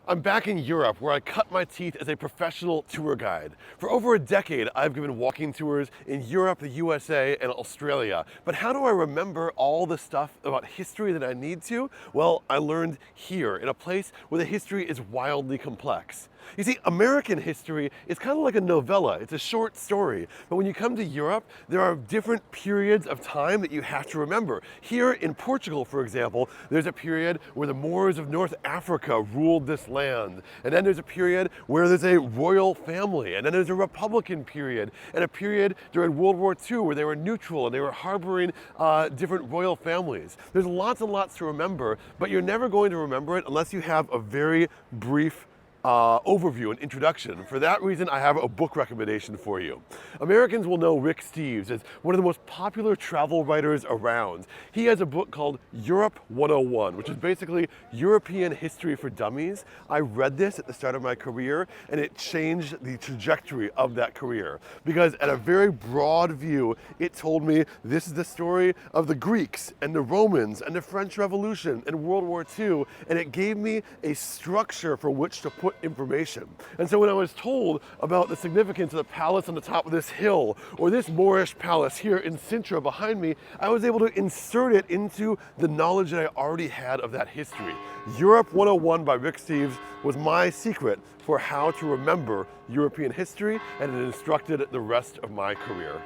I'm back in Europe where I cut my teeth as a professional tour guide. For over a decade, I've given walking tours in Europe, the USA, and Australia. But how do I remember all the stuff about history that I need to? Well, I learned here, in a place where the history is wildly complex. You see, American history is kind of like a novella. It's a short story. But when you come to Europe, there are different periods of time that you have to remember. Here in Portugal, for example, there's a period where the Moors of North Africa ruled this land. And then there's a period where there's a royal family. And then there's a Republican period. And a period during World War II where they were neutral and they were harboring different royal families. There's lots and lots to remember, but you're never going to remember it unless you have a very brief overview and introduction. For that reason, I have a book recommendation for you. Americans will know Rick Steves as one of the most popular travel writers around. He has a book called Europe 101, which is basically European history for dummies. I read this at the start of my career, and it changed the trajectory of that career. Because at a very broad view, it told me this is the story of the Greeks and the Romans and the French Revolution and World War II, and it gave me a structure for which to put information. And so when I was told about the significance of the palace on the top of this hill, or this Moorish palace here in Sintra behind me, I was able to insert it into the knowledge that I already had of that history. Europe 101 by Rick Steves was my secret for how to remember European history, and it instructed the rest of my career.